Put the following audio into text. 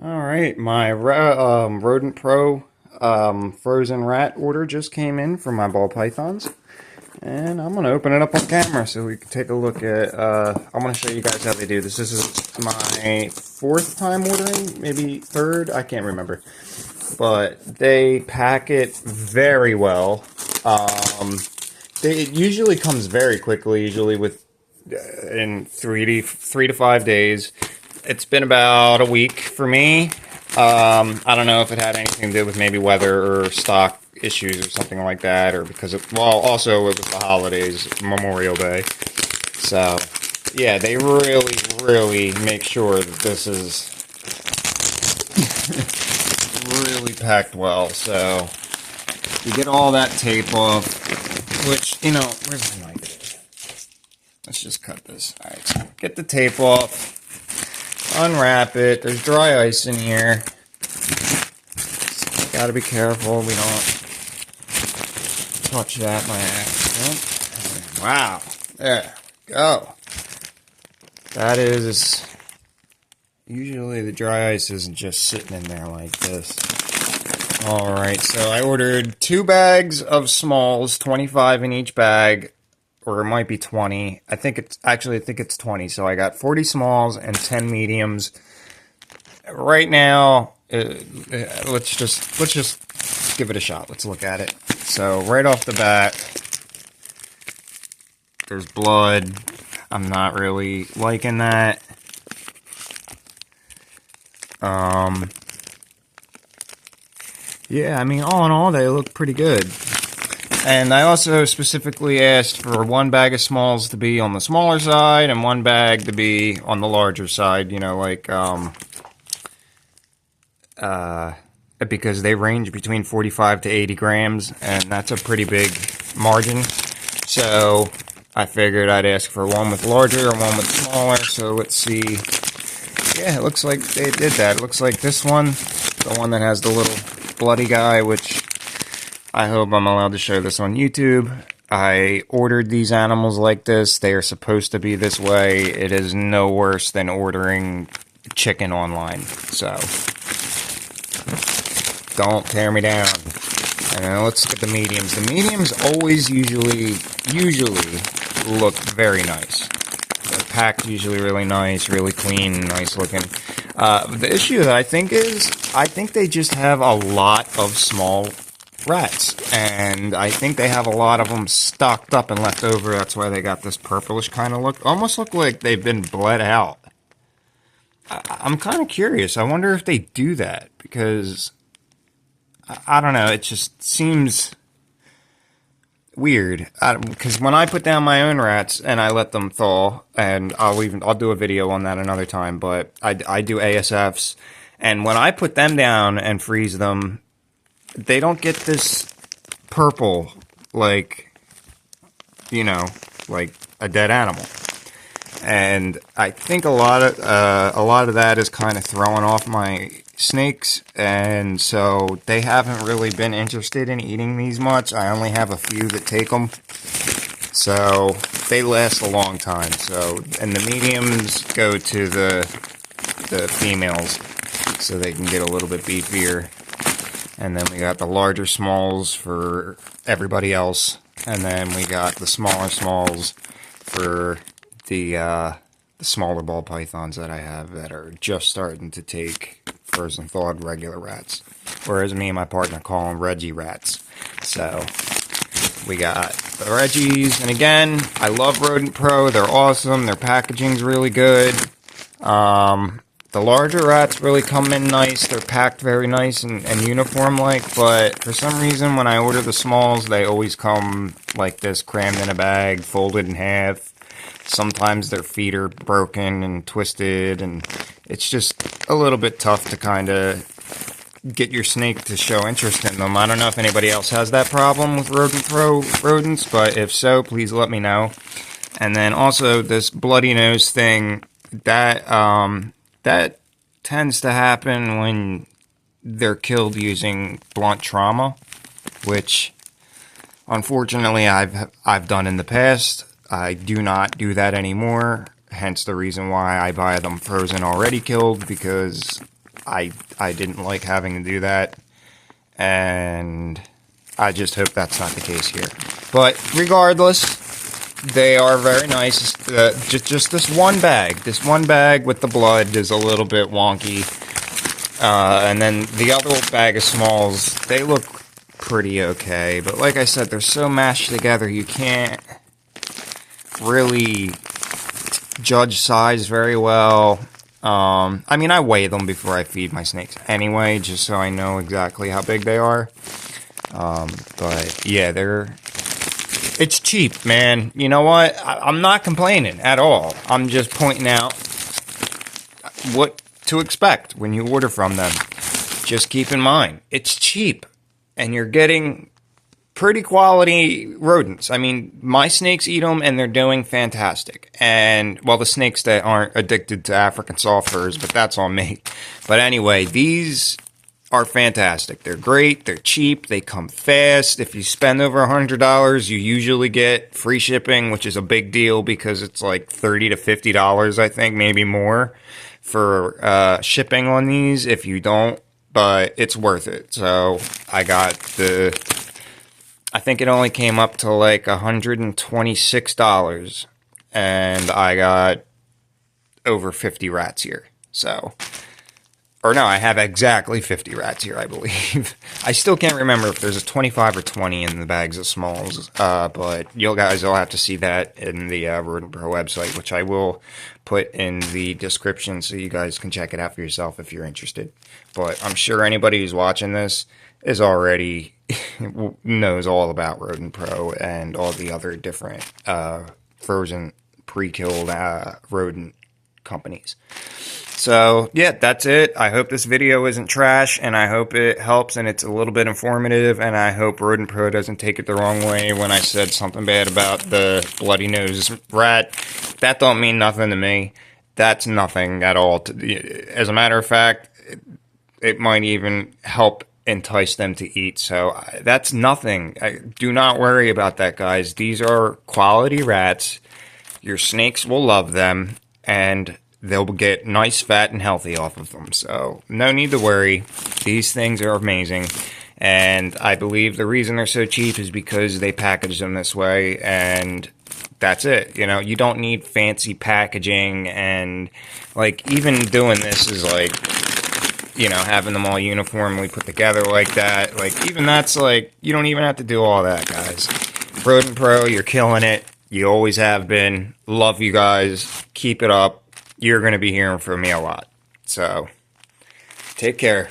All right, my Rodent Pro frozen rat order just came in for my ball pythons, and I'm gonna open it up on camera so we can take a look at. I'm gonna show you guys how they do this. This is my fourth time ordering, maybe third. I can't remember, but they pack it very well. Um, it usually comes very quickly, usually with in 3 to 5 days. It's been about a week for me. I don't know if it had anything to do with maybe weather or stock issues or something like that, or because of, well, also it was the holidays, Memorial Day. So, yeah, they really, really make sure that this is really packed well. So, you get all that tape off, which, where's the knife? Let's just cut this. All right, so get the tape off. Unwrap it. There's dry ice in here. Gotta be careful we don't touch that by accident. Wow. There we go. That is... Usually the dry ice isn't just sitting in there like this. Alright, so I ordered 2 bags of smalls, 25 in each bag. Or it might be 20. I think it's 20. So I got 40 smalls and 10 mediums. Right now, let's just give it a shot. Let's look at it. So right off the bat, there's blood. I'm not really liking that. Yeah, I mean, all in all, they look pretty good. And I also specifically asked for 1 bag of smalls to be on the smaller side and 1 bag to be on the larger side, because they range between 45 to 80 grams, and that's a pretty big margin. So I figured I'd ask for 1 with larger and 1 with smaller. So let's see. Yeah, it looks like they did that. It looks like this one, the one that has the little bloody guy, which I hope I'm allowed to show this on YouTube. I ordered these animals like this. They are supposed to be this way. It is no worse than ordering chicken online. So, don't tear me down. And then let's look at the mediums. The mediums always usually look very nice. They're packed usually really nice, really clean, nice looking. The issue that I think they just have a lot of small rats, and I think they have a lot of them stocked up and left over. That's why they got this purplish kind of look. Almost look like they've been bled out. I'm kind of curious. I wonder if they do that, because I don't know. It just seems weird. Because when I put down my own rats and I let them thaw, and I'll do a video on that another time. But I do ASFs, and when I put them down and freeze them, they don't get this purple, like a dead animal. And I think a lot of that is kind of throwing off my snakes, and so they haven't really been interested in eating these much. I only have a few that take them, so they last a long time. So, and the mediums go to the females, so they can get a little bit beefier. And then we got the larger smalls for everybody else. And then we got the smaller smalls for the smaller ball pythons that I have that are just starting to take frozen thawed regular rats. Or as me and my partner call them, Reggie rats. So we got the Reggies. And again, I love Rodent Pro. They're awesome. Their packaging's really good. The larger rats really come in nice. They're packed very nice and uniform-like, but for some reason when I order the smalls, they always come like this, crammed in a bag, folded in half. Sometimes their feet are broken and twisted, and it's just a little bit tough to kind of get your snake to show interest in them. I don't know if anybody else has that problem with Rodent Pro rodents, but if so, please let me know. And then also this bloody nose thing, that tends to happen when they're killed using blunt trauma, which unfortunately I've done in the past. I do not do that anymore, hence the reason why I buy them frozen already killed, because I didn't like having to do that, and I just hope that's not the case here. But regardless, they are very nice. Just this one bag with the blood is a little bit wonky, and then the other bag of smalls, they look pretty okay. But like I said, they're so mashed together, you can't really judge size very well. I mean, I weigh them before I feed my snakes anyway, just so I know exactly how big they are. But yeah, it's cheap, man. You know what? I'm not complaining at all. I'm just pointing out what to expect when you order from them. Just keep in mind, it's cheap, and you're getting pretty quality rodents. I mean, my snakes eat them, and they're doing fantastic. And, well, the snakes that aren't addicted to African soft furs, but that's on me. But anyway, these are fantastic. They're great. They're cheap. They come fast. If you spend over $100, you usually get free shipping, which is a big deal because it's like $30 to $50, I think, maybe more for shipping on these if you don't, but it's worth it. So I got I think it only came up to like $126, and I got over 50 rats here. So, or no, I have exactly 50 rats here, I believe. I still can't remember if there's a 25 or 20 in the bags of smalls, but you guys will have to see that in the Rodent Pro website, which I will put in the description so you guys can check it out for yourself if you're interested. But I'm sure anybody who's watching this is already knows all about Rodent Pro and all the other different frozen pre-killed rodent companies. So, yeah, that's it. I hope this video isn't trash, and I hope it helps, and it's a little bit informative, and I hope Rodent Pro doesn't take it the wrong way when I said something bad about the bloody nose rat. That don't mean nothing to me. That's nothing at all. As a matter of fact, it might even help entice them to eat. So that's nothing. Do not worry about that, guys. These are quality rats. Your snakes will love them, and they'll get nice, fat, and healthy off of them. So no need to worry. These things are amazing. And I believe the reason they're so cheap is because they package them this way, and that's it. You know, you don't need fancy packaging, and like even doing this is like, you know, having them all uniformly put together like that. Like even that's like, you don't even have to do all that, guys. Rodent Pro, you're killing it. You always have been. Love you guys. Keep it up. You're going to be hearing from me a lot. So, take care.